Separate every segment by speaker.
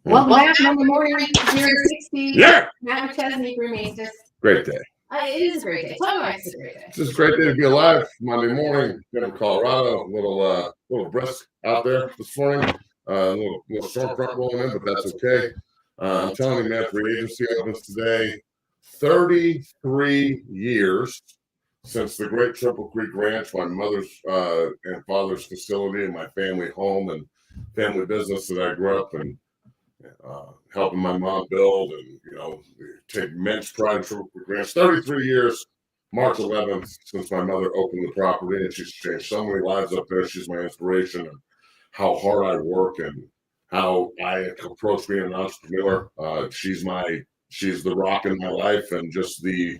Speaker 1: Welcome back, Monday morning, 060.
Speaker 2: Yeah.
Speaker 1: Matt McChesney, Brewmasters.
Speaker 2: Great day.
Speaker 1: It is a great day. Tell me why it's a great day.
Speaker 2: It's just a great day to be alive. Monday morning, Denver, Colorado. A little brisk out there this morning. A little storm front rolling in, but that's okay. I'm telling you, man, free agency opens today. 33 years since the great Triple Creek Ranch, my mother's and father's facility, and my family home and family business that I grew up in. Helping my mom build and, take immense pride in Triple Creek Ranch. 33 years, March 11th, since my mother opened the property, and she's changed so many lives up there. She's my inspiration and how hard I work and how I approach being an entrepreneur. She's the rock in my life and just the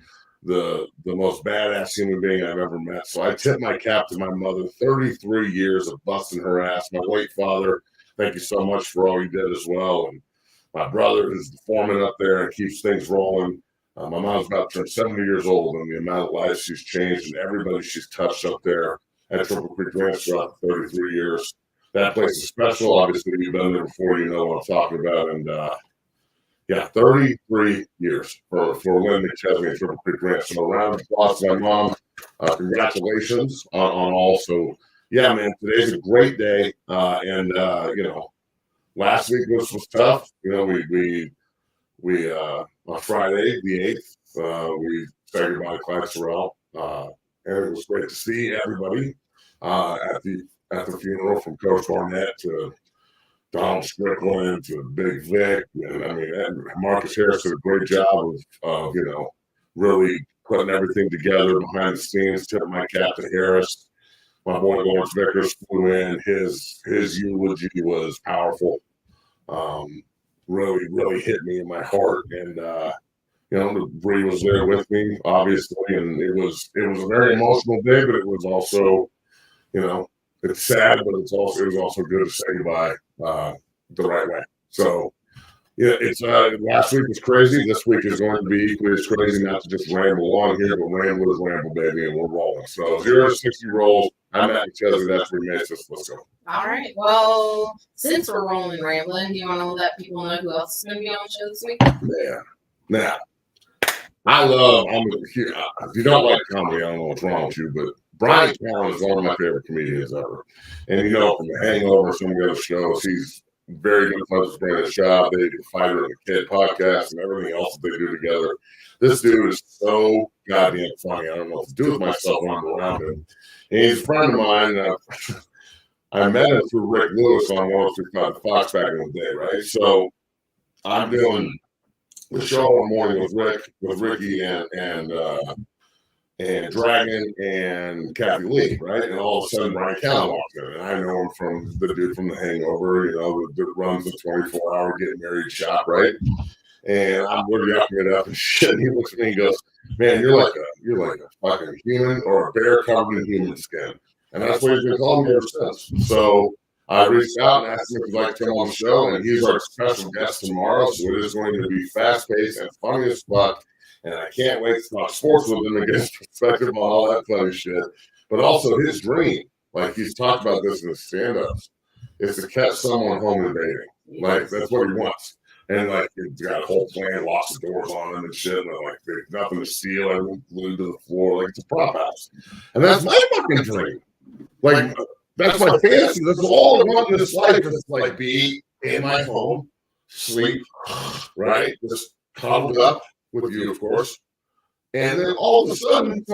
Speaker 2: most badass human being I've ever met. So I tip my cap to my mother. 33 years of busting her ass. My late father, thank you so much for all you did as well. And my brother is the foreman up there and keeps things rolling. My mom's about to turn 70 years old, and the amount of lives she's changed and everybody she's touched up there at Triple Creek Ranch throughout 33 years. That place is special. Obviously, you've been there before, you know what I'm talking about. And 33 years for Lynn McChesney at Triple Creek Ranch. So a round of applause to my mom. Congratulations on all. So, yeah, man, today's a great day. Last week was tough. We on Friday, the 8th, we said goodbye to Clyde Sorrell. And it was great to see everybody at the funeral, from Coach Barnett to Donald Strickland to Big Vic. And Marcus Harris did a great job of really putting everything together behind the scenes. Tip my cap to Harris. My boy Lawrence Vickers flew in. His eulogy was powerful. Really hit me in my heart. And Bree was there with me, obviously, and it was a very emotional day, but it was also, it's sad, but it was also good to say goodbye the right way. So it's last week was crazy. This week is going to be equally as crazy. Not to just ramble on here, but ramble is ramble, baby, and we're rolling. So 0 to 60 rolls. I'm Matt McChesney. That's Brewmasters. Let's go.
Speaker 1: All right. Well, since we're rolling and rambling, do you want to let people know who else is going to be on the show this week?
Speaker 2: Yeah. Now, if you don't like comedy, I don't know what's wrong with you, but Brian Callen is one of my favorite comedians ever. And from The Hangover, some of the other shows, he's very good friends with Brandon Schaub. They do Fighter and the Kid podcast and everything else that they do together. This dude is so goddamn funny. I don't know what to do with myself when I'm around him. And he's a friend of mine. I met him through Rick Lewis on 102.5 Fox back in the day, right? So I'm doing the show one morning with Ricky and Dragon and Kathy Lee, right? And all of a sudden, Brian Callen walks in, and I know him from the dude from The Hangover, that runs the 24-hour Getting Married shop, right? And we're yucking it up and shit. And he looks at me and goes, "Man, you're like a fucking human or a bear covered in human skin." And that's what he's been calling me ever since. So I reached out and asked him if he'd like to come on the show, and he's our special guest tomorrow. So it is going to be fast-paced and funny as fuck. And I can't wait to talk sports with him and get his perspective on all that funny shit. But also his dream, like he's talked about this in his stand-ups, is to catch someone home invading. Like, that's what he wants. And he's got a whole plan, locks the doors on him and shit. And there's nothing to steal, everyone's glued to the floor. It's a prop house. And that's my fucking dream. That's my fantasy. That's all I want in this life is be in my home, sleep, right? Just cuddled up with you, of course. And then all of a sudden,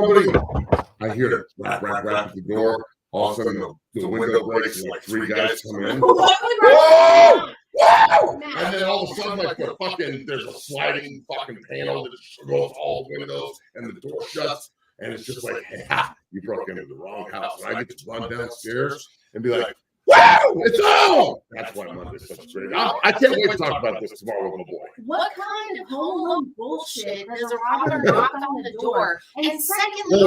Speaker 2: I hear the rap at the door. All of a sudden, the window breaks and 3 guys come in. Whoa! Whoa! And then all of a sudden, there's a sliding fucking panel that just goes all the windows and the door shuts. And it's just hey, you broke into the wrong house. And I get to run downstairs and be like, "Wow, it's on!" That's why Monday's such a great. I can't wait to talk about this tomorrow with my boy.
Speaker 1: What kind of home bullshit does a robber knock on the door? And secondly,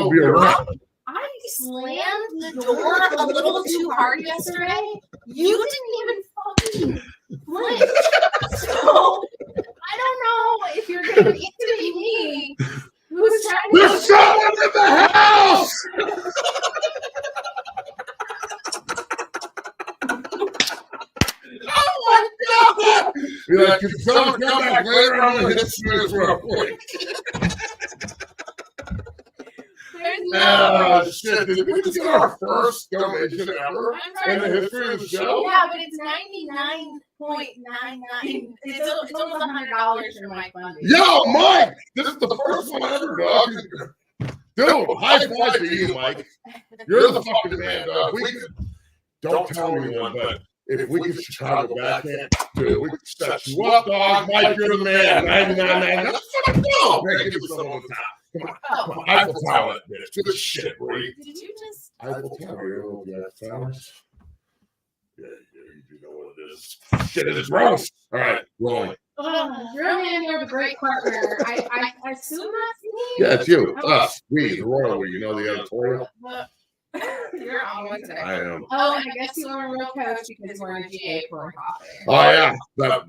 Speaker 1: I slammed the door a little too hard yesterday. You didn't even fucking flinch. So I don't know if you're going to interview me. Who's trying to?
Speaker 2: There's someone in the house. Oh my God! Be like, can someone come back later? I'm going to hit Simmons for a point. Oh, shit. Did we just get our first donation ever in the history of the show?
Speaker 1: Yeah, but it's 99.99. It's almost $100 for Mike Bundy.
Speaker 2: Yo, Mike! This is the first one ever, dog. Dude, high five to you, Mike. You're the fucking man, dog. Don't tell anyone, but if we get Chicago back in, dude, we can set you up, dog. Mike, you're the man. 99.99. Let's fucking go. Greg, give us some on top. Come on. Eiffel Tower, that bitch. Good shit, Bree.
Speaker 1: Did you just?
Speaker 2: Eiffel Tower, you know the Eiffel Towers? Yeah, you know what it is. Shit, it is gross. All right, rolling.
Speaker 1: Really, you're a great partner. I assume that's me?
Speaker 2: Yeah, it's you. Us. We, the royal we. You know the editorial?
Speaker 1: You're on one today.
Speaker 2: I am.
Speaker 1: Oh, and I guess you are a real coach because we're in a GA for coffee.
Speaker 2: Oh, yeah. But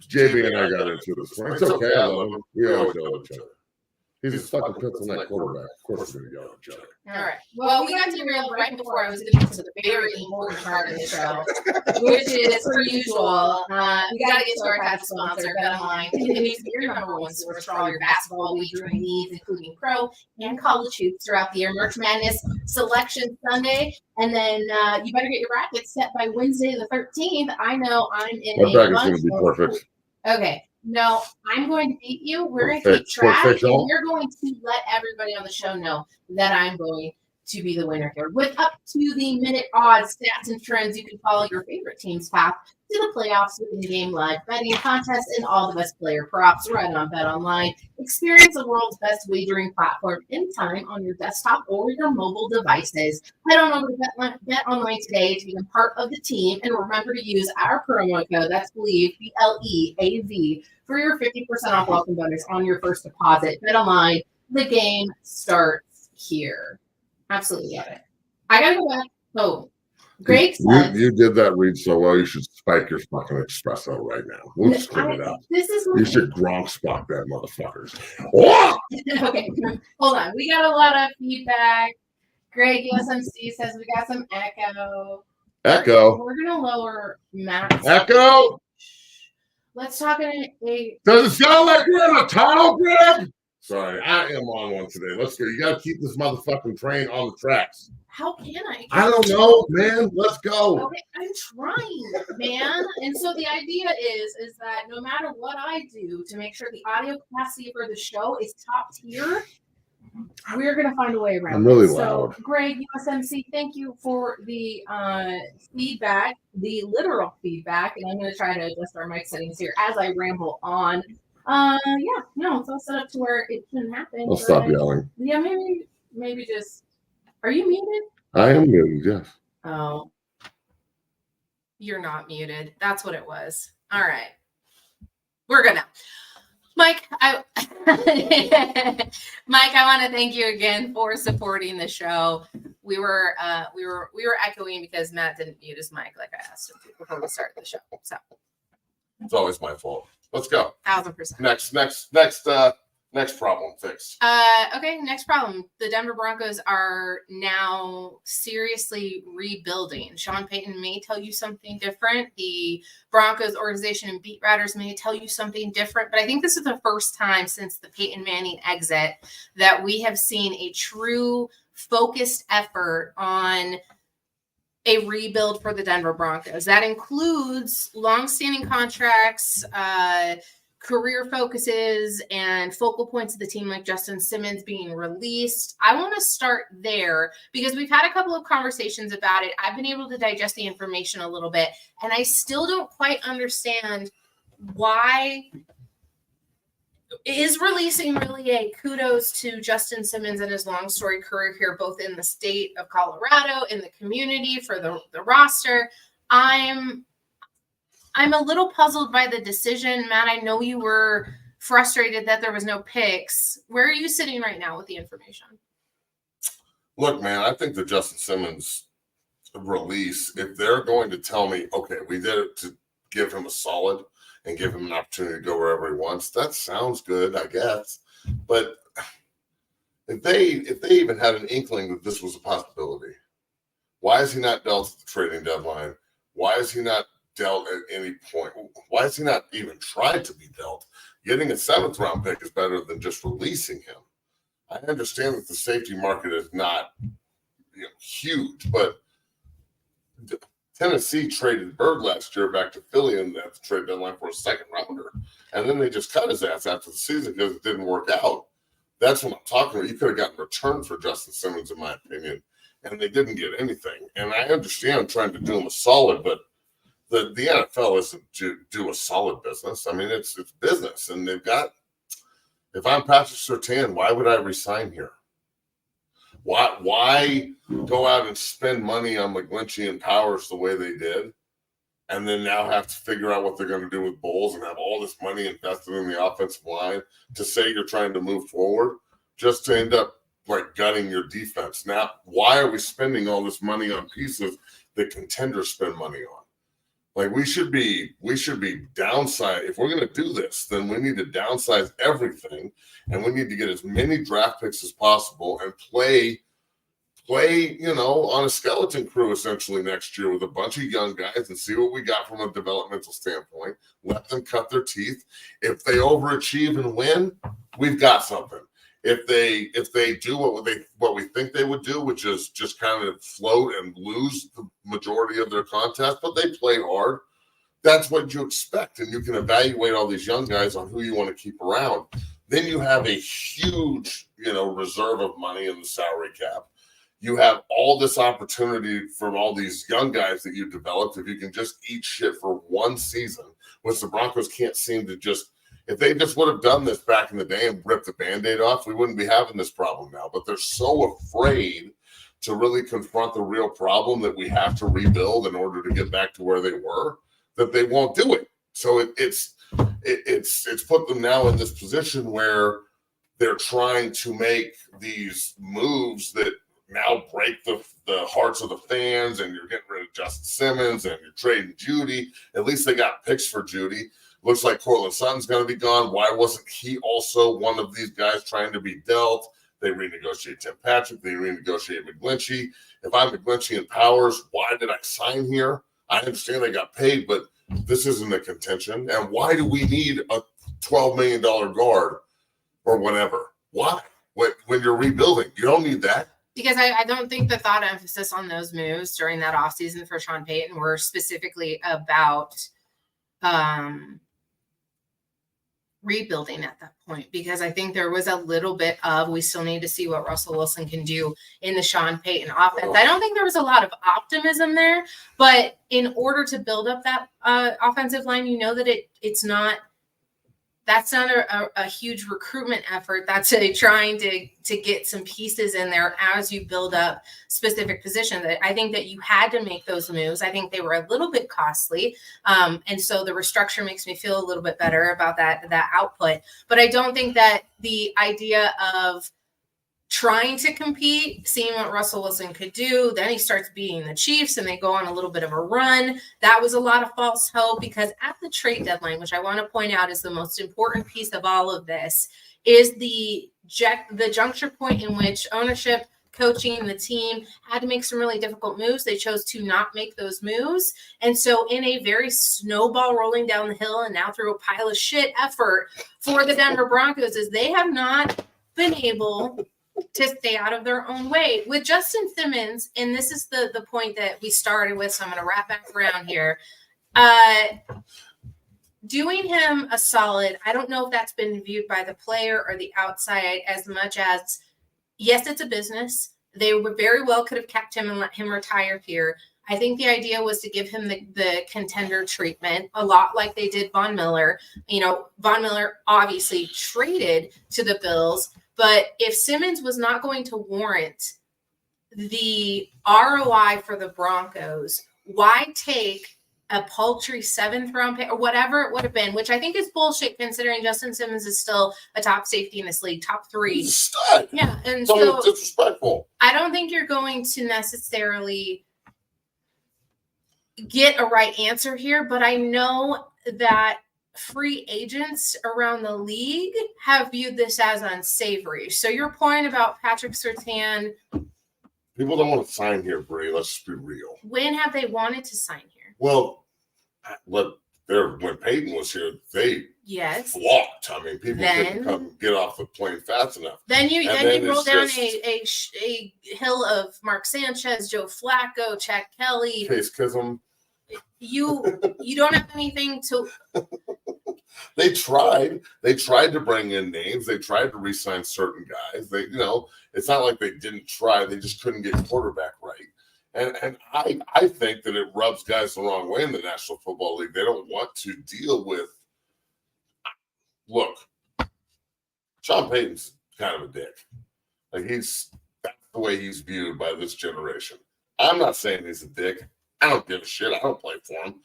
Speaker 2: JB and I got into this one. It's okay. I love him. We always yell at each other. He's a fucking pencil neck quarterback. Of course, we're going to yell at each other.
Speaker 1: All right. Well, we got derailed right before I was going to get to the very important part of the show, which is, per usual, we got to get to our past sponsor, BetOnline. Continues to be your number one source for all your basketball wagering needs, including pro and college hoops throughout the year. March Madness Selection Sunday, and then you better get your brackets set by Wednesday the 13th. I know I'm in
Speaker 2: my bracket's going to be perfect.
Speaker 1: Okay. No, I'm going to beat you. We're going to keep track, and you're going to let everybody on the show know that I'm going to be the winner here. With up to the minute odds, stats, and trends, you can follow your favorite team's path to the playoffs with in-game live betting contests and all the best player props right on BetOnline. Experience the world's best wagering platform anytime on your desktop or your mobile devices. Head on over to BetOnline today to become part of the team, and remember to use our promo code, that's BLEAV, BLEAV, for your 50% off welcome bonus on your first deposit. BetOnline, the game starts here. Absolutely love it. I gotta go back. Oh, Greg says,
Speaker 2: you did that read so well. You should spike your fucking espresso right now. We'll screw it up. You should Gronk spot that motherfuckers.
Speaker 1: Okay, hold on. We got a lot of feedback. Greg USMC says we got some echo. We're gonna lower Matt's
Speaker 2: echo.
Speaker 1: Let's talk in a.
Speaker 2: Does it sound like we're in a tunnel, Greg? Sorry, I am on one today. Let's go. You got to keep this motherfucking train on the tracks.
Speaker 1: How can I?
Speaker 2: I don't know, man. Let's go.
Speaker 1: Okay, I'm trying, man. And so the idea is that no matter what I do to make sure the audio capacity for the show is top tier, we're going to find a way around it.
Speaker 2: I'm really loud.
Speaker 1: So, Greg, USMC, thank you for the feedback, the literal feedback. And I'm going to try to adjust our mic settings here as I ramble on. It's all set up to where it shouldn't happen.
Speaker 2: I'll stop yelling.
Speaker 1: Yeah, maybe just. Are you muted?
Speaker 2: I am muted, yes.
Speaker 1: Oh. You're not muted. That's what it was. All right. We're gonna. Mike, I want to thank you again for supporting the show. We were echoing because Matt didn't mute his mic like I asked him to before we started the show. So
Speaker 2: it's always my fault. Let's go.
Speaker 1: 1,000%.
Speaker 2: Next problem fixed.
Speaker 1: Okay, next problem. The Denver Broncos are now seriously rebuilding. Sean Payton may tell you something different. The Broncos organization and beat writers may tell you something different. But I think this is the first time since the Peyton Manning exit that we have seen a true focused effort on a rebuild for the Denver Broncos. That includes long-standing contracts, career focuses, and focal points of the team like Justin Simmons being released. I want to start there because we've had a couple of conversations about it. I've been able to digest the information a little bit, and I still don't quite understand why is releasing really a kudos to Justin Simmons and his long story career here, both in the state of Colorado, in the community, for the roster. I'm a little puzzled by the decision. Matt, I know you were frustrated that there was no picks. Where are you sitting right now with the information?
Speaker 2: Look, man, I think the Justin Simmons release, if they're going to tell me, okay, we did it to give him a solid and give him an opportunity to go wherever he wants, that sounds good, I guess. But if they even had an inkling that this was a possibility, why is he not dealt at the trading deadline? Why is he not dealt at any point. Why has he not even tried to be dealt? Getting a 7th round pick is better than just releasing him. I understand that the safety market is not huge, but Tennessee traded Bird last year back to Philly and at the trade deadline for a 2nd rounder. And then they just cut his ass after the season because it didn't work out. That's what I'm talking about. You could have gotten return for Justin Simmons, in my opinion, and they didn't get anything. And I understand trying to do him a solid, but the NFL isn't do a solid business. I mean, it's business, and they've got. If I'm Patrick Surtain, why would I resign here? Why go out and spend money on McGlinchey and Powers the way they did, and then now have to figure out what they're going to do with Bowles and have all this money invested in the offensive line to say you're trying to move forward, just to end up like gutting your defense? Now, why are we spending all this money on pieces that contenders spend money on? Like we should be downside. If we're going to do this, then we need to downsize everything, and we need to get as many draft picks as possible and play, on a skeleton crew essentially next year with a bunch of young guys and see what we got from a developmental standpoint. Let them cut their teeth. If they overachieve and win, we've got something. If they do what we think they would do, which is just kind of float and lose the majority of their contest, but they play hard, that's what you expect. And you can evaluate all these young guys on who you want to keep around. Then you have a huge, reserve of money in the salary cap. You have all this opportunity from all these young guys that you developed. If you can just eat shit for one season, which the Broncos can't seem to just. If they just would have done this back in the day and ripped the Band-Aid off, we wouldn't be having this problem now. But they're so afraid to really confront the real problem that we have to rebuild in order to get back to where they were, that they won't do it. So it's put them now in this position where they're trying to make these moves that now break the hearts of the fans, and you're getting rid of Justin Simmons and you're trading Jeudy. At least they got picks for Jeudy. Looks like Cortland Sutton's going to be gone. Why wasn't he also one of these guys trying to be dealt? They renegotiate Tim Patrick. They renegotiate McGlinchey. If I'm McGlinchey and Powers, why did I sign here? I understand they got paid, but this isn't a contention. And why do we need a $12 million guard or whatever? Why? When you're rebuilding, you don't need that.
Speaker 1: Because I don't think the thought emphasis on those moves during that offseason for Sean Payton were specifically about rebuilding at that point, because I think there was a little bit of, we still need to see what Russell Wilson can do in the Sean Payton offense. I don't think there was a lot of optimism there, but in order to build up that offensive line, that that's not a huge recruitment effort. That's trying to get some pieces in there as you build up specific positions. I think that you had to make those moves. I think they were a little bit costly. And so the restructure makes me feel a little bit better about that output. But I don't think that the idea of trying to compete, seeing what Russell Wilson could do, then he starts beating the Chiefs and they go on a little bit of a run. That was a lot of false hope, because at the trade deadline, which I want to point out is the most important piece of all of this, is the juncture point in which ownership, coaching, and the team had to make some really difficult moves. They chose to not make those moves. And so in a very snowball rolling down the hill and now through a pile of shit effort for the Denver Broncos, is they have not been able to stay out of their own way. With Justin Simmons, and this is the point that we started with, so I'm going to wrap back around here. Doing him a solid, I don't know if that's been viewed by the player or the outside as much as, yes, it's a business. They very well could have kept him and let him retire here. I think the idea was to give him the contender treatment, a lot like they did Von Miller. Von Miller obviously traded to the Bills, but if Simmons was not going to warrant the ROI for the Broncos, why take a paltry 7th round pick or whatever it would have been, which I think is bullshit considering Justin Simmons is still a top safety in this league, top 3.
Speaker 2: Stud.
Speaker 1: Yeah. And
Speaker 2: so disrespectful.
Speaker 1: I don't think you're going to necessarily get a right answer here, but I know that free agents around the league have viewed this as unsavory. So your point about Patrick Surtain,
Speaker 2: people don't want to sign here, Bree. Let's just be real.
Speaker 1: When have they wanted to sign here?
Speaker 2: Well, when Peyton was here, they flocked. I mean, people couldn't come get off the plane fast enough.
Speaker 1: Then you roll down a hill of Mark Sanchez, Joe Flacco, Chad Kelly,
Speaker 2: Case Kissem.
Speaker 1: You don't have anything to.
Speaker 2: They tried to bring in names. They tried to re-sign certain guys. It's not like they didn't try. They just couldn't get quarterback right. And I think that it rubs guys the wrong way in the National Football League. They don't want to deal with. Look, Sean Payton's kind of a dick. Like that's the way he's viewed by this generation. I'm not saying he's a dick. I don't give a shit. I don't play for him.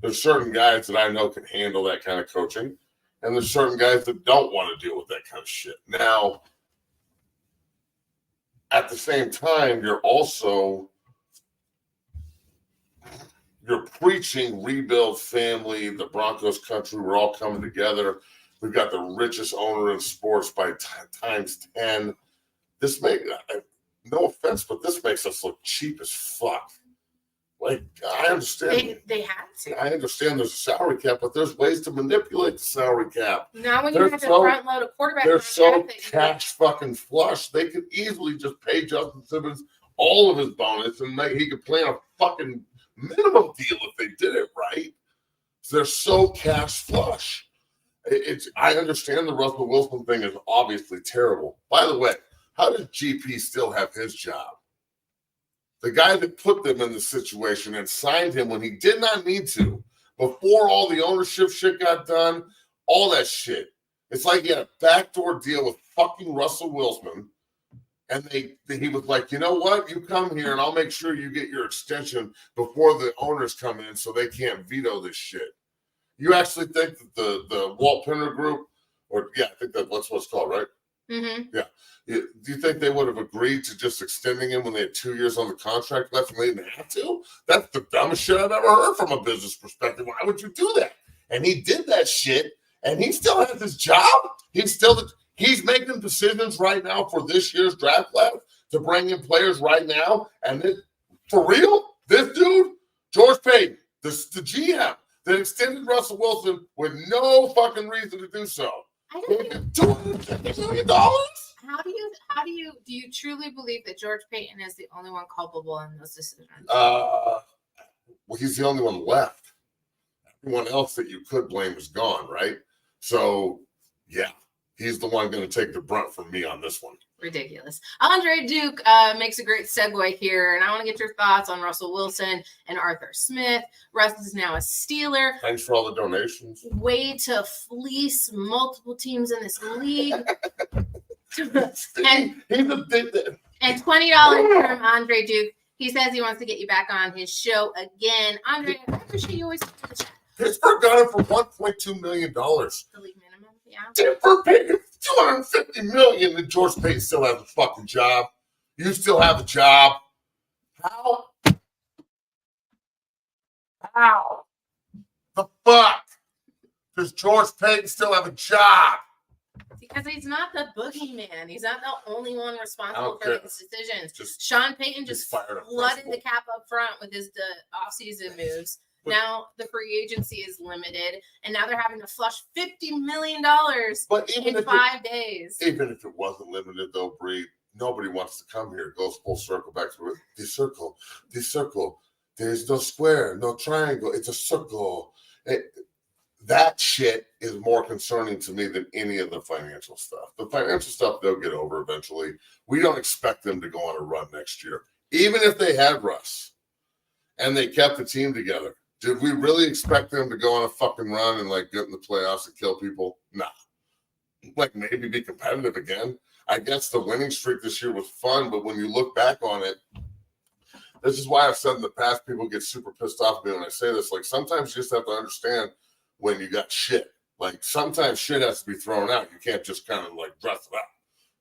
Speaker 2: There's certain guys that I know can handle that kind of coaching, and there's certain guys that don't want to deal with that kind of shit. Now, at the same time, you're preaching rebuild family, the Broncos country. We're all coming together. We've got the richest owner in sports by times 10. No offense, but this makes us look cheap as fuck. Like, I understand.
Speaker 1: They have to.
Speaker 2: I understand there's a salary cap, but there's ways to manipulate the salary cap.
Speaker 1: Now when you have to front load a quarterback,
Speaker 2: they're so cash fucking flush. They could easily just pay Justin Simmons all of his bonus and he could play on a fucking minimum deal if they did it right. So they're so cash flush. I understand the Russell Wilson thing is obviously terrible. By the way, how does GP still have his job? The guy that put them in the situation and signed him when he did not need to, before all the ownership shit got done, all that shit. It's like he had a backdoor deal with fucking Russell Wilson, and he was like, you know what? You come here and I'll make sure you get your extension before the owners come in so they can't veto this shit. You actually think that the Walt Penner Group, I think that's what it's called, right?
Speaker 1: Mm-hmm.
Speaker 2: Yeah. Do you think they would have agreed to just extending him when they had 2 years on the contract left and they didn't have to? That's the dumbest shit I've ever heard from a business perspective. Why would you do that? And he did that shit, and he still has his job. He's making decisions right now for this year's draft class to bring in players right now. And for real, this dude, George Payton, the GM that extended Russell Wilson with no fucking reason to do so.
Speaker 1: I don't think
Speaker 2: $250 million?
Speaker 1: Do you truly believe that George Payton is the only one culpable in those decisions?
Speaker 2: Well, he's the only one left. Everyone else that you could blame is gone, right? So, yeah, he's the one going to take the brunt from me on this one.
Speaker 1: Ridiculous. Andre Duke makes a great segue here, and I want to get your thoughts on Russell Wilson and Arthur Smith. Russ is now a Steeler.
Speaker 2: Thanks for all the donations.
Speaker 1: Way to fleece multiple teams in this league. and $20 from Andre Duke. He says he wants to get you back on his show again. Andre, I appreciate you always coming to the chat.
Speaker 2: Pittsburgh got him for $1.2 million.
Speaker 1: The league minimum, yeah.
Speaker 2: Denver paid him $250 million, and George Payton still has a fucking job. You still have a job. How? The fuck does George Payton still have a job?
Speaker 1: Because he's not the boogeyman. He's not the only one responsible for these decisions. Sean Payton just flooded the cap up front with his offseason moves. Now the free agency is limited, and now they're having to flush $50 million in 5 days.
Speaker 2: Even if it wasn't limited, though, Bree, nobody wants to come here. It goes full circle back to the circle. The circle. There's no square, no triangle. It's a circle. That shit is more concerning to me than any of the financial stuff. The financial stuff, they'll get over eventually. We don't expect them to go on a run next year. Even if they had Russ and they kept the team together, did we really expect them to go on a fucking run and get in the playoffs and kill people? Nah. Maybe be competitive again. I guess the winning streak this year was fun, but when you look back on it, this is why I've said in the past, people get super pissed off at me when I say this. Sometimes you just have to understand when you got shit. Sometimes shit has to be thrown out. You can't just kind of dress it up.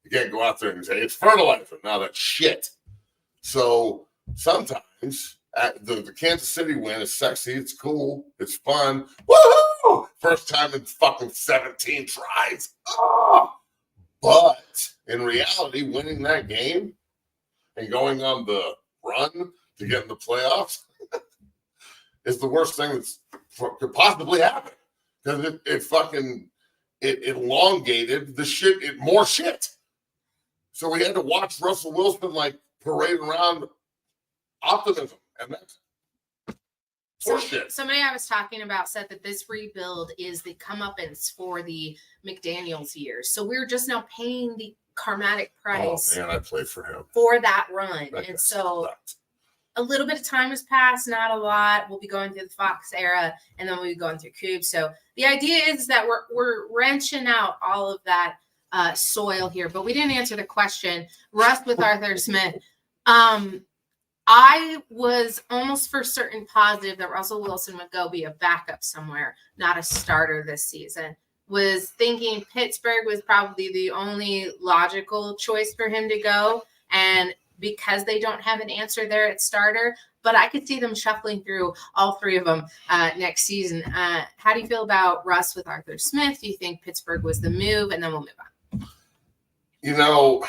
Speaker 2: You can't go out there and say, it's fertilizer. Now that's shit. So sometimes the Kansas City win is sexy. It's cool. It's fun. Woohoo! First time in fucking 17 tries. Oh! But in reality, winning that game and going on the run to get in the playoffs, is the worst thing that's could possibly happen because it elongated the shit, more shit. So we had to watch Russell Wilson like parade around optimism, and that's horseshit.
Speaker 1: Somebody I was talking about said that this rebuild is the comeuppance for the McDaniels years. So we're just now paying the karmatic price.
Speaker 2: Oh man, I played for him
Speaker 1: for that run, and so a little bit of time has passed, not a lot. We'll be going through the Fox era, and then we'll be going through Coop. So the idea is that we're wrenching out all of that soil here, but we didn't answer the question. Russ with Arthur Smith. I was almost for certain positive that Russell Wilson would go be a backup somewhere, not a starter this season. Was thinking Pittsburgh was probably the only logical choice for him to go, and because they don't have an answer there at starter, but I could see them shuffling through all three of them next season. How do you feel about Russ with Arthur Smith? Do you think Pittsburgh was the move? And then we'll move on.
Speaker 2: You know,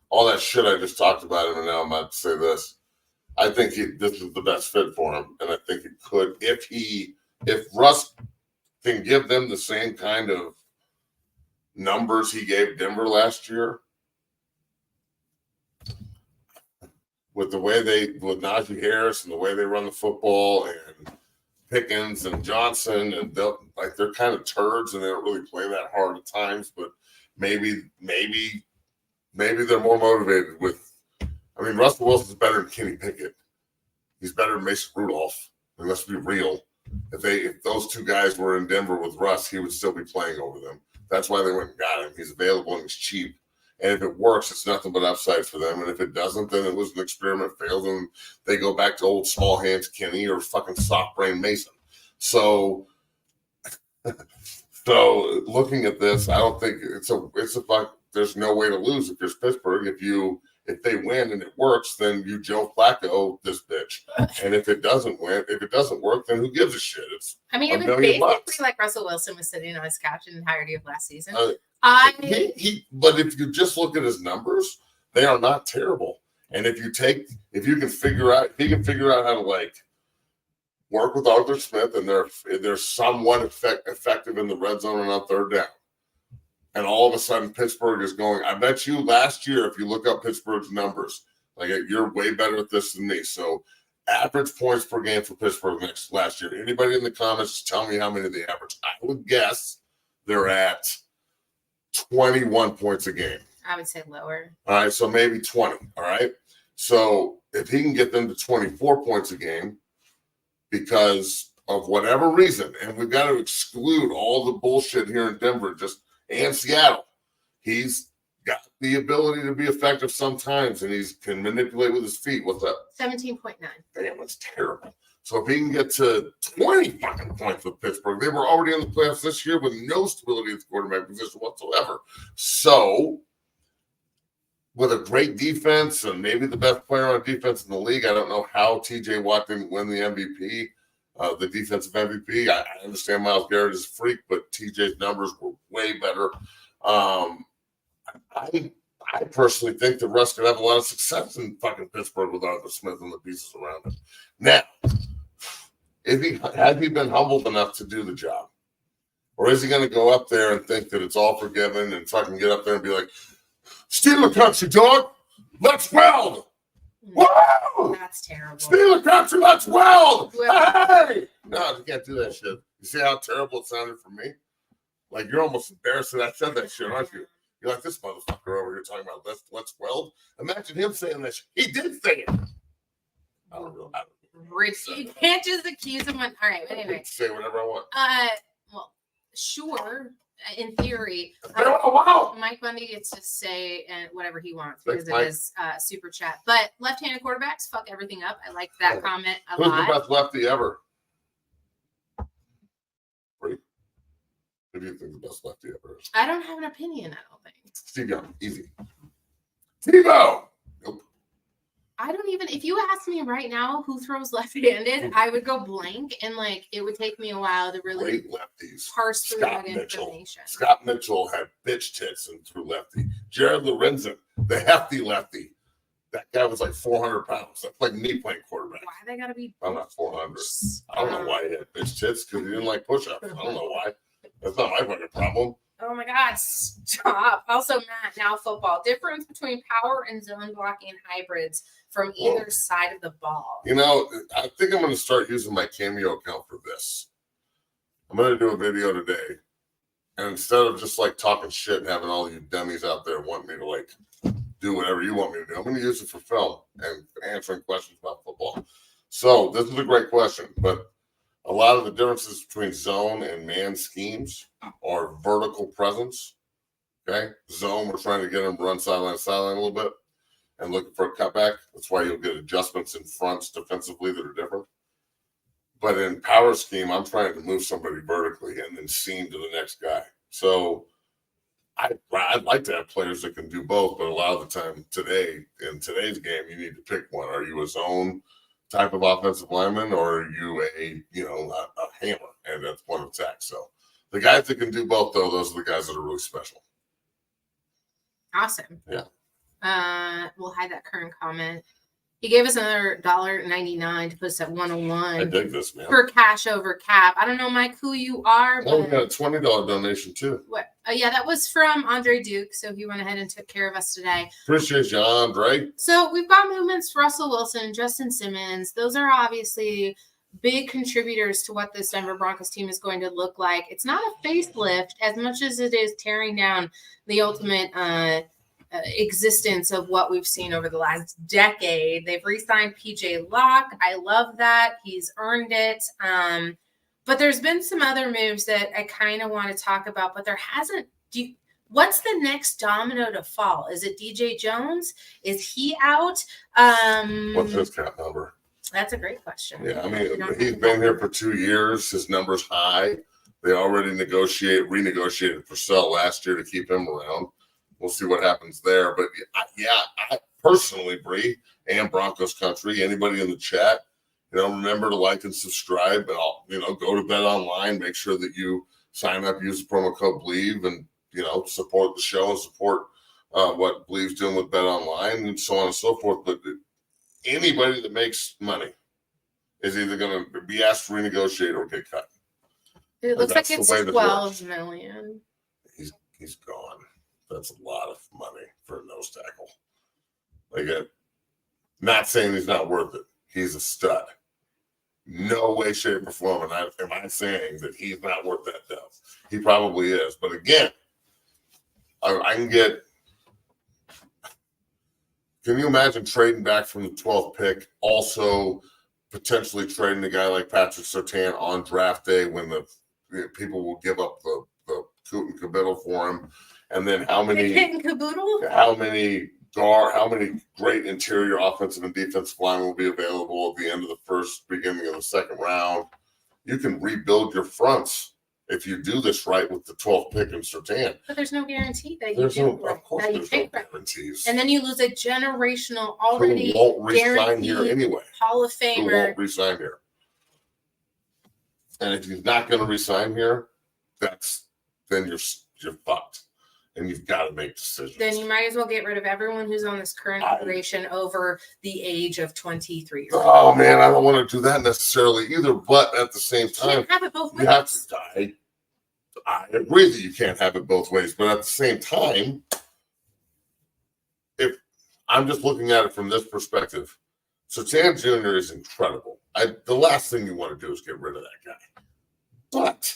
Speaker 2: all that shit I just talked about him, and now I'm about to say this. I think this is the best fit for him, and I think it could if Russ can give them the same kind of numbers he gave Denver last year. With the way with Najee Harris and the way they run the football and Pickens and Johnson, and they're kind of turds and they don't really play that hard at times, but maybe they're more motivated with. I mean, Russell Wilson's better than Kenny Pickett. He's better than Mason Rudolph. I mean, let's be real. If those two guys were in Denver with Russ, he would still be playing over them. That's why they went and got him. He's available and he's cheap. And if it works, it's nothing but upside for them. And if it doesn't, then it was an experiment, failed, and they go back to old small hands Kenny or fucking soft brain Mason. So looking at this, I don't think it's a fuck. There's no way to lose if you're Pittsburgh. If they win and it works, then you Joe Flacco this bitch. And if it doesn't work, then who gives a shit? It was
Speaker 1: basically like Russell Wilson was sitting on his couch in the entirety of last season.
Speaker 2: But if you just look at his numbers, they are not terrible. And if he can figure out how to like work with Arthur Smith and they're somewhat effective in the red zone and on third down. And all of a sudden Pittsburgh is going, I bet you last year, if you look up Pittsburgh's numbers, like you're way better at this than me. So average points per game for Pittsburgh last year. Anybody in the comments, tell me how many they average. I would guess they're at 21 points a game.
Speaker 1: I would say lower.
Speaker 2: All right, so maybe 20. All right. So if he can get them to 24 points a game because of whatever reason, and we've got to exclude all the bullshit here in Denver and Seattle, he's got the ability to be effective sometimes, and he can manipulate with his feet. What's up?
Speaker 1: 17.9.
Speaker 2: Damn, that's terrible. So if he can get to 20 fucking points with Pittsburgh, they were already in the playoffs this year with no stability at the quarterback position whatsoever. So with a great defense and maybe the best player on defense in the league, I don't know how TJ Watt didn't win the MVP, the defensive MVP. I understand Myles Garrett is a freak, but TJ's numbers were way better. I personally think that Russ could have a lot of success in fucking Pittsburgh with Arthur Smith and the pieces around him. Now, has he been humbled enough to do the job? Or is he going to go up there and think that it's all forgiven and fucking get up there and be like, Steeler country, dog, let's weld. Whoa!
Speaker 1: That's terrible.
Speaker 2: Steeler country, let's weld. Hey! No, you can't do that shit. You see how terrible it sounded for me? Like, you're almost embarrassed that I said that shit, aren't you? You're like, this motherfucker over here talking about let's weld. Imagine him saying that shit. He did say it. I don't know.
Speaker 1: You can't just accuse him. All right, but anyway.
Speaker 2: Say whatever I want.
Speaker 1: Well, sure, in theory.
Speaker 2: Wow.
Speaker 1: Mike Bundy gets to say whatever he wants because it is super chat. But left-handed quarterbacks fuck everything up. I like that comment a lot.
Speaker 2: Who's the best lefty ever? Who do you think the best lefty ever is?
Speaker 1: I don't have an opinion, I don't think.
Speaker 2: Steve Young, easy. Steve-O! Nope.
Speaker 1: I don't even, if you ask me right now who throws left-handed, I would go blank, and like it would take me a while to really
Speaker 2: great lefties.
Speaker 1: Parse through that information.
Speaker 2: Scott Mitchell had bitch tits and threw lefty. Jared Lorenzen, the hefty lefty. That guy was like 400 pounds. That's like me playing quarterback.
Speaker 1: Why they gotta be?
Speaker 2: I'm not 400. I don't know why he had bitch tits, because he didn't like push-ups. I don't know why. That's not my fucking problem.
Speaker 1: Oh my God, stop. Also, Matt, now football. Difference between power and zone blocking hybrids from either side of the ball.
Speaker 2: You know, I think I'm going to start using my Cameo account for this. I'm going to do a video today. And instead of just like talking shit and having all you dummies out there want me to like do whatever you want me to do, I'm going to use it for film and answering questions about football. So this is a great question, but a lot of the differences between zone and man schemes are vertical presence. Okay. Zone, we're trying to get them to run sideline to sideline a little bit and looking for a cutback. That's why you'll get adjustments in fronts defensively that are different. But in power scheme, I'm trying to move somebody vertically and then seam to the next guy. So I'd like to have players that can do both, but a lot of the time today, in today's game, you need to pick one. Are you a zone type of offensive lineman, or are you a hammer? And that's one attack. So the guys that can do both, though, those are the guys that are really special.
Speaker 1: Awesome.
Speaker 2: Yeah.
Speaker 1: We'll hide that current comment. He gave us another $1.99 to put us at 101.
Speaker 2: I dig this, man.
Speaker 1: For cash over cap. I don't know, Mike, who you are.
Speaker 2: Oh, we got a $20 donation, too.
Speaker 1: What? Yeah, that was from Andre Duke, so he went ahead and took care of us today.
Speaker 2: Appreciate you, Andre.
Speaker 1: So we've got movements, Russell Wilson, Justin Simmons. Those are obviously big contributors to what this Denver Broncos team is going to look like. It's not a facelift as much as it is tearing down the ultimate existence of what we've seen over the last decade. They've re-signed PJ Locke. I love that. He's earned it. But there's been some other moves that I kind of want to talk about, but there hasn't. What's the next domino to fall? Is it DJ Jones? Is he out?
Speaker 2: What's his cap number?
Speaker 1: That's a great question.
Speaker 2: Yeah, I mean, he's been here for 2 years. His number's high. They already renegotiated for sale last year to keep him around. We'll see what happens there. But I personally, Bree, and Broncos country, anybody in the chat, remember to like and subscribe, and go to Bet Online. Make sure that you sign up, use the promo code BLEAV, and support the show and support what BLEAV's doing with Bet Online and so on and so forth. But anybody that makes money is either going to be asked to renegotiate or get cut.
Speaker 1: It looks like it's 12 million.
Speaker 2: He's gone. That's a lot of money for a nose tackle. Again, not saying he's not worth it. He's a stud. No way, shape, or form. And am I saying that he's not worth that dough? He probably is. But again, I can get. Can you imagine trading back from the 12th pick? Also, potentially trading a guy like Patrick Surtain on draft day when the people will give up the coot and caboodle for him. And then how many great interior offensive and defensive line will be available at the end of the first, beginning of the second round? You can rebuild your fronts if you do this right with the 12th pick in Surtain.
Speaker 1: But there's no guarantee that you do.
Speaker 2: Of course, there's no guarantees.
Speaker 1: And then you lose a generational, already
Speaker 2: who won't re-sign here anyway.
Speaker 1: Hall of Famer.
Speaker 2: Who won't re-sign here. And if he's not going to re-sign here, then you're fucked. And you've got to make decisions.
Speaker 1: Then you might as well get rid of everyone who's on this current iteration over the age of 23 years old.
Speaker 2: Oh, man, I don't want to do that necessarily either. But at the same time,
Speaker 1: have it both ways.
Speaker 2: You have to. I agree that you can't have it both ways. But at the same time, if I'm just looking at it from this perspective, Surtain Jr. is incredible. The last thing you want to do is get rid of that guy. But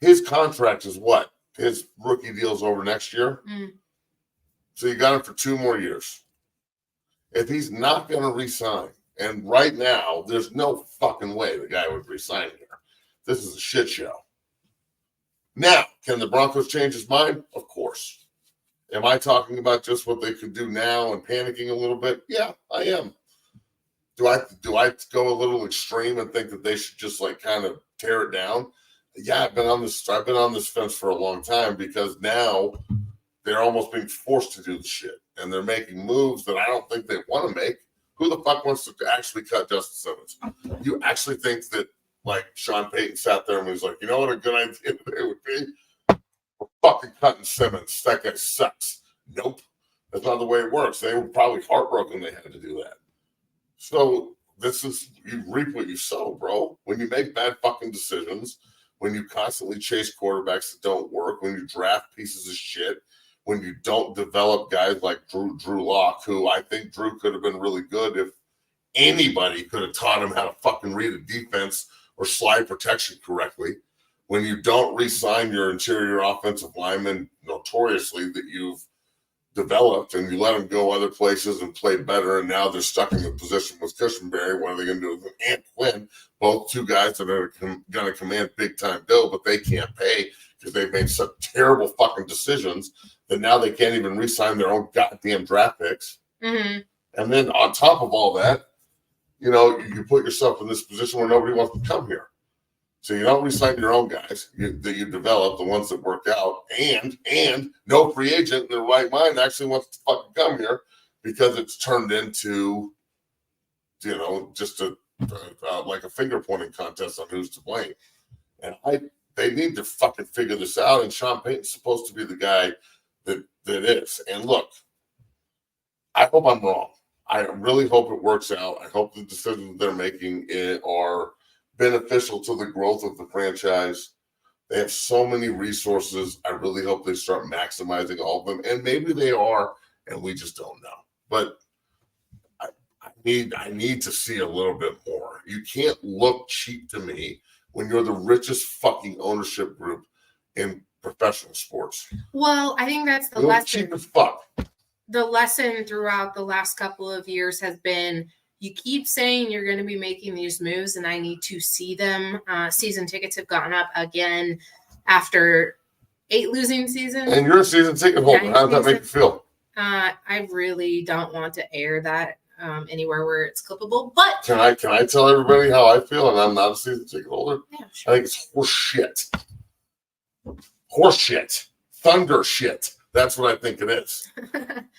Speaker 2: his contract is what? His rookie deal's over next year. So you got him for 2 more years. If he's not going to re-sign, and right now, there's no fucking way the guy would re-sign here. This is a shit show. Now, can the Broncos change his mind? Of course. Am I talking about just what they could do now and panicking a little bit? Yeah, I am. Do I go a little extreme and think that they should just like kind of tear it down? Yeah, I've been on this fence for a long time, because now they're almost being forced to do the shit, and they're making moves that I don't think they want to make. Who the fuck wants to actually cut Justin Simmons? You actually think that like Sean Payton sat there and was like, you know what a good idea today would be? We're fucking cutting Simmons. That guy sucks. Nope. That's not the way it works. They were probably heartbroken they had to do that. So this is, you reap what you sow, bro. When you make bad fucking decisions, when you constantly chase quarterbacks that don't work, when you draft pieces of shit, when you don't develop guys like Drew Lock, who I think Drew could have been really good if anybody could have taught him how to fucking read a defense or slide protection correctly. When you don't re-sign your interior offensive lineman notoriously that you've developed and you let them go other places and play better, and now they're stuck in the position with Cushionberry. What are they going to do with Ant Quinn? Both two guys that are going to command big-time dough, but they can't pay because they've made such terrible fucking decisions that now they can't even re-sign their own goddamn draft picks.
Speaker 1: Mm-hmm.
Speaker 2: And then on top of all that, you put yourself in this position where nobody wants to come here. So you don't re-sign your own guys that you develop, the ones that work out, and no free agent in their right mind actually wants to fucking come here because it's turned into, just like a finger pointing contest on who's to blame. And they need to fucking figure this out. And Sean Payton's supposed to be the guy that is. And look, I hope I'm wrong. I really hope it works out. I hope the decisions they're making are beneficial to the growth of the franchise. They have so many resources. I really hope they start maximizing all of them. And maybe they are, and we just don't know. But I need to see a little bit more. You can't look cheap to me when you're the richest fucking ownership group in professional sports.
Speaker 1: Well, I think that's the lesson. Cheap as fuck. The lesson throughout the last couple of years has been, you keep saying you're going to be making these moves, and I need to see them. Season tickets have gone up again after 8 losing seasons. And you're a season ticket holder. How does that make you feel? I really don't want to air that anywhere where it's clippable. But
Speaker 2: can I tell everybody how I feel? And I'm not a season ticket holder.
Speaker 1: Yeah, sure.
Speaker 2: I think it's horse shit. Horse shit. Thunder shit. That's what I think it is.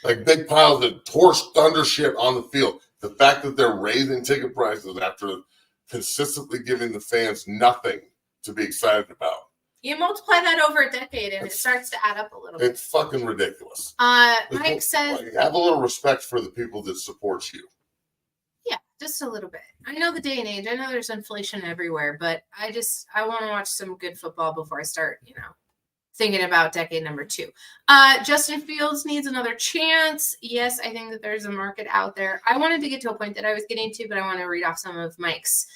Speaker 2: Like big piles of horse thunder shit on the field. The fact that they're raising ticket prices after consistently giving the fans nothing to be excited about.
Speaker 1: You multiply that over a decade and it starts to add up a little bit.
Speaker 2: It's fucking ridiculous.
Speaker 1: Mike says,
Speaker 2: have a little respect for the people that support you.
Speaker 1: Yeah, just a little bit. I know the day and age. I know there's inflation everywhere, but I want to watch some good football before I start, thinking about decade number 2. Justin Fields needs another chance. Yes, I think that there's a market out there. I wanted to get to a point that I was getting to, but I want to read off some of Mike's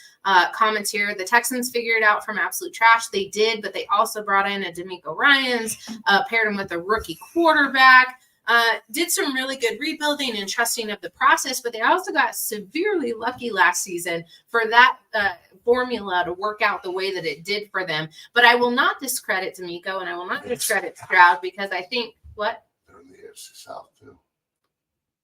Speaker 1: comments here. The Texans figured out from absolute trash. They did, but they also brought in a D'Amico Ryans, paired him with a rookie quarterback, did some really good rebuilding and trusting of the process, but they also got severely lucky last season for that formula to work out the way that it did for them. But I will not discredit D'Amico, and I will not discredit Stroud, because I think what?
Speaker 2: They're in the AFC South too.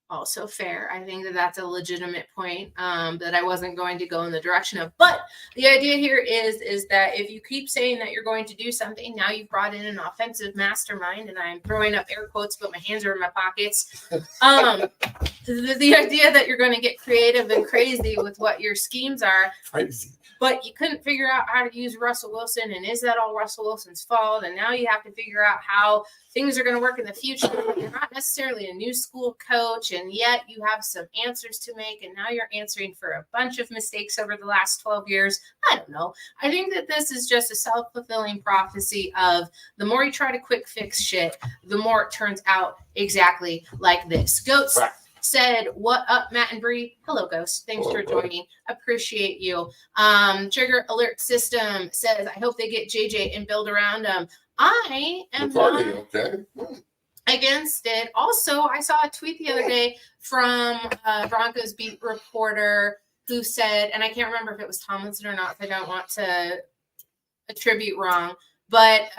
Speaker 1: Also fair. I think that that's a legitimate point that I wasn't going to go in the direction of. But the idea here is that if you keep saying that you're going to do something, now you've brought in an offensive mastermind, and I'm throwing up air quotes, but my hands are in my pockets. The idea that you're going to get creative and crazy with what your schemes are.
Speaker 2: Crazy.
Speaker 1: But you couldn't figure out how to use Russell Wilson, and is that all Russell Wilson's fault? And now you have to figure out how things are going to work in the future. You're not necessarily a new school coach, and yet you have some answers to make, and now you're answering for a bunch of mistakes over the last 12 years. I don't know. I think that this is just a self-fulfilling prophecy of the more you try to quick fix shit, the more it turns out exactly like this. Goats said, "What up, Matt and Bree?" Hello, Ghost. Thanks for joining. Appreciate you. Trigger Alert System says, "I hope they get JJ and build around him." I am not against it. Also, I saw a tweet the other day from Broncos beat reporter who said, and I can't remember if it was Tomlinson or not, because I don't want to attribute wrong, but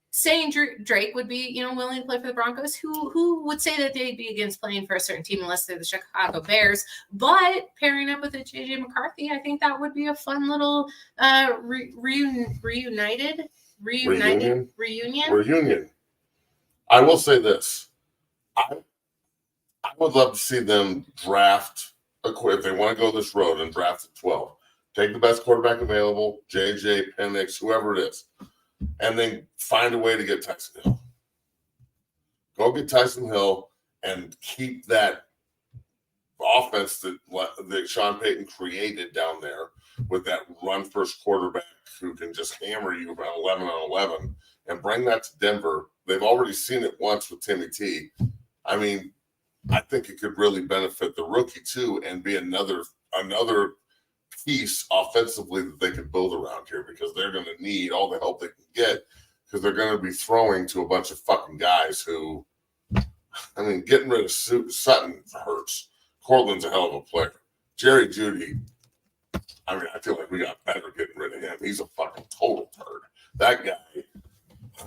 Speaker 1: saying Drake would be, willing to play for the Broncos. Who would say that they'd be against playing for a certain team unless they're the Chicago Bears? But pairing up with a JJ McCarthy, I think that would be a fun little reunion.
Speaker 2: I will say this: I would love to see them draft if they want to go this road and draft at 12. Take the best quarterback available, JJ, Penix, whoever it is, and then find a way to get Tyson Hill. Go get Tyson Hill, and keep that offense that Sean Payton created down there with that run first quarterback who can just hammer you about 11 on 11 and bring that to Denver. They've already seen it once with Timmy T. I mean, I think it could really benefit the rookie too and be another piece offensively that they could build around here, because they're going to need all the help they can get, because they're going to be throwing to a bunch of fucking guys who, I mean, getting rid of Sutton hurts. Cortland's a hell of a player. Jerry Jeudy, I mean, I feel like we got better getting rid of him. He's a fucking total turd. That guy,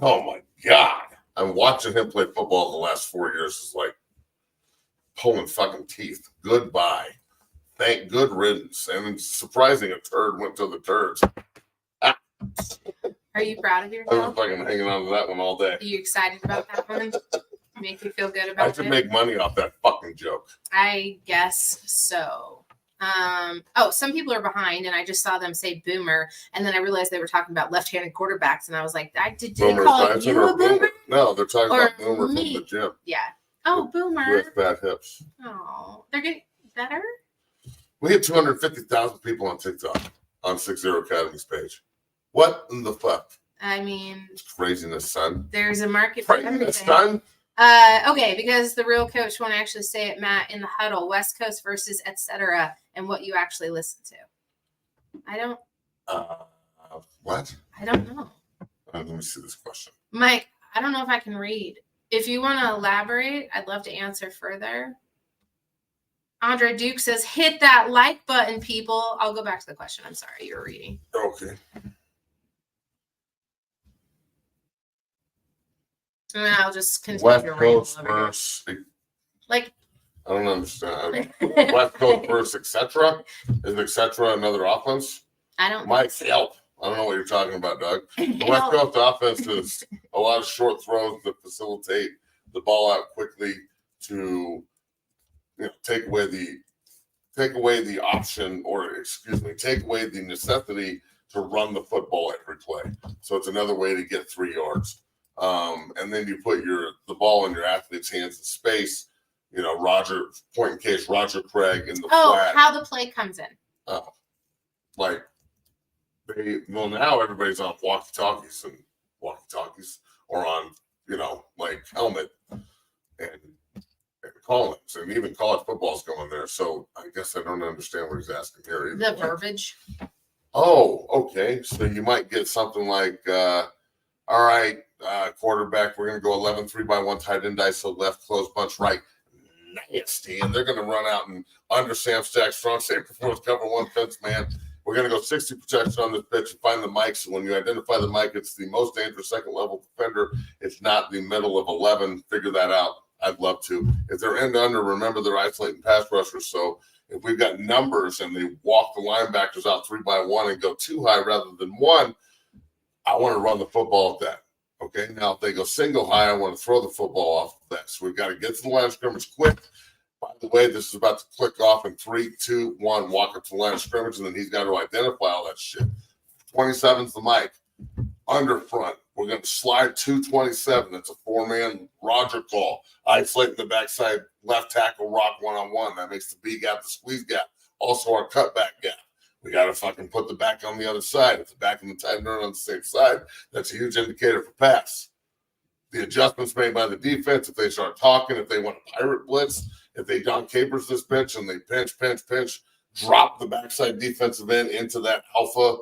Speaker 2: oh my God. I'm watching him play football the last 4 years is like pulling fucking teeth. Goodbye. Thank good riddance. And it's surprising a turd went to the turds.
Speaker 1: Are you proud of
Speaker 2: I
Speaker 1: yourself?
Speaker 2: was fucking hanging on to that one all day.
Speaker 1: Are you excited about that one? Make you feel good about it?
Speaker 2: I should make money off that fucking joke.
Speaker 1: I guess so. Some people are behind, and I just saw them say boomer, and then I realized they were talking about left-handed quarterbacks, and I was like, did they call you a boomer?
Speaker 2: No, they're talking
Speaker 1: Or
Speaker 2: about boomer
Speaker 1: me?
Speaker 2: from the gym.
Speaker 1: Yeah. Oh,
Speaker 2: Who
Speaker 1: boomer.
Speaker 2: has bad hips.
Speaker 1: Oh, they're getting better?
Speaker 2: We had 250,000 people on TikTok on 60 Academy's page. What in the fuck?
Speaker 1: I mean,
Speaker 2: It's craziness, son.
Speaker 1: there's a market for
Speaker 2: Craziness,
Speaker 1: everything.
Speaker 2: son.
Speaker 1: Okay, because the real coach won't actually say it, Matt, in the huddle, West Coast versus etc., and what you actually listen to. I don't.
Speaker 2: What?
Speaker 1: I don't know.
Speaker 2: Let me see this question.
Speaker 1: Mike, I don't know if I can read. If you want to elaborate, I'd love to answer further. Andre Duke says, hit that like button, people. I'll go back to the question. I'm sorry, you were reading.
Speaker 2: Okay.
Speaker 1: And then I'll just continue
Speaker 2: West
Speaker 1: to ramble
Speaker 2: Coast
Speaker 1: over here.
Speaker 2: versus,
Speaker 1: Like,
Speaker 2: I don't understand. West Coast versus etc. Is etc. another offense?
Speaker 1: I don't.
Speaker 2: Mike, help. I don't know what you're talking about, Doug. The West Coast offense is a lot of short throws that facilitate the ball out quickly to, take away the option, or take away the necessity to run the football every play. So it's another way to get 3 yards. And then you put the ball in your athlete's hands in space. Roger Craig in the flat.
Speaker 1: How the play comes in.
Speaker 2: Now everybody's on walkie-talkies or on, helmet and call-ins, and even college football's going there. So I guess I don't understand what he's asking here either.
Speaker 1: The verbiage.
Speaker 2: Oh, okay. So you might get something like, all right, quarterback, we're going to go 11, 3-by-1 tight end ISO left, close bunch right. Nasty. And they're going to run out and under Sam Stack, strong safety performance, cover one fence man. We're going to go 60 protection on this pitch and find the mic. So when you identify the mic, it's the most dangerous second level defender. It's not the middle of 11. Figure that out. I'd love to. If they're end under, remember they're isolating pass rushers. So if we've got numbers and they walk the linebackers out 3-by-1 and go too high rather than 1, I want to run the football at that. Okay. Now, if they go single high, I want to throw the football off of that. So we've got to get to the line of scrimmage quick. By the way, this is about to click off in 3, 2, 1, walk up to the line of scrimmage, and then he's got to identify all that shit. 27's the mic. Under front. We're going to slide 227. That's a 4-man Roger call. Isolating the backside left tackle, rock one-on-1. That makes the B gap the squeeze gap. Also our cutback gap. We got to fucking put the back on the other side. If the back and the tight end are on the same side, that's a huge indicator for pass. The adjustments made by the defense, if they start talking, if they want a pirate blitz, if they Don Capers this pitch and they pinch, drop the backside defensive end into that alpha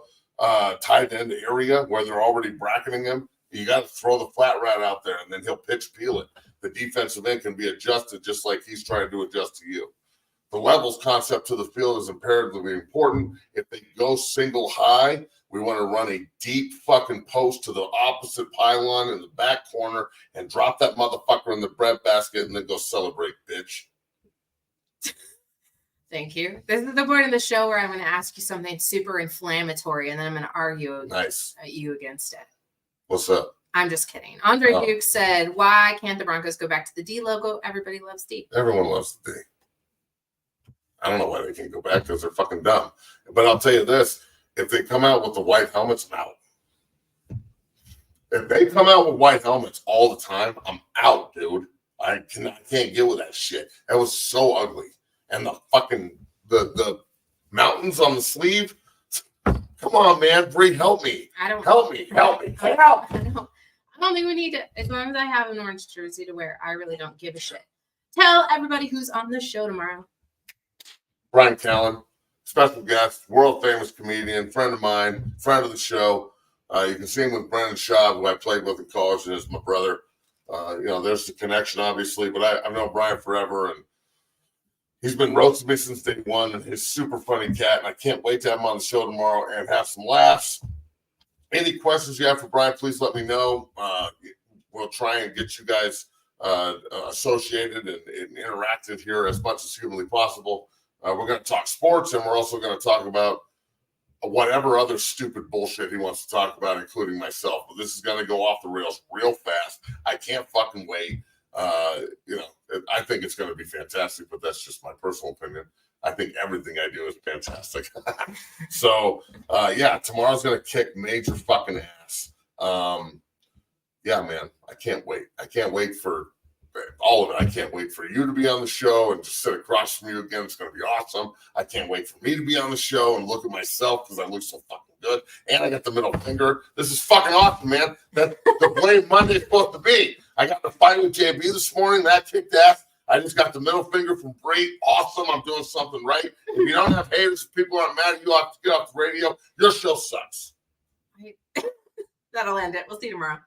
Speaker 2: tight end area where they're already bracketing him, you got to throw the flat route out there, and then he'll pitch peel it. The defensive end can be adjusted just like he's trying to adjust to you. The levels concept to the field is imperatively important. If they go single high, we want to run a deep fucking post to the opposite pylon in the back corner and drop that motherfucker in the bread basket and then go celebrate, bitch.
Speaker 1: Thank you. This is the part of the show where I'm going to ask you something super inflammatory, and then I'm going to argue you against it.
Speaker 2: What's up?
Speaker 1: I'm just kidding. Andre Duke said, why can't the Broncos go back to the D logo? Everybody loves D.
Speaker 2: Everyone loves the D. I don't know why they can't go back because they're fucking dumb. But I'll tell you this. If they come out with the white helmets, I'm out. If they come out with white helmets all the time, I'm out, dude. I can't get with that shit. That was so ugly. And the fucking the mountains on the sleeve. Come on, man, Bree, help me. Help me.
Speaker 1: I don't think we need to. As long as I have an orange jersey to wear, I really don't give a shit. Tell everybody who's on the show tomorrow.
Speaker 2: Brian Callen, special guest, world famous comedian, friend of mine, friend of the show. You can see him with Brendan Shaw, who I played with in college, and is my brother. There's the connection, obviously, but I've known Brian forever, and he's been roasting me since day one, and he's super funny cat, and I can't wait to have him on the show tomorrow and have some laughs. Any questions you have for Brian, please let me know. We'll try and get you guys associated and interacted here as much as humanly possible. We're going to talk sports, and we're also going to talk about whatever other stupid bullshit he wants to talk about, including myself. But this is going to go off the rails real fast. I can't fucking wait. I think it's going to be fantastic, but that's just my personal opinion. I think everything I do is fantastic. So, tomorrow's going to kick major fucking ass. Man, I can't wait. I can't wait for all of it. I can't wait for you to be on the show and just sit across from you again. It's going to be awesome. I can't wait for me to be on the show and look at myself because I look so fucking good. And I got the middle finger. This is fucking awesome, man. That's the Blame Monday's supposed to be. I got the fight with JB this morning. That kicked ass. I just got the middle finger from Bree. Awesome. I'm doing something right. If you don't have haters, people aren't mad at you, have to get off the radio. Your show sucks.
Speaker 1: That'll end it. We'll see you tomorrow.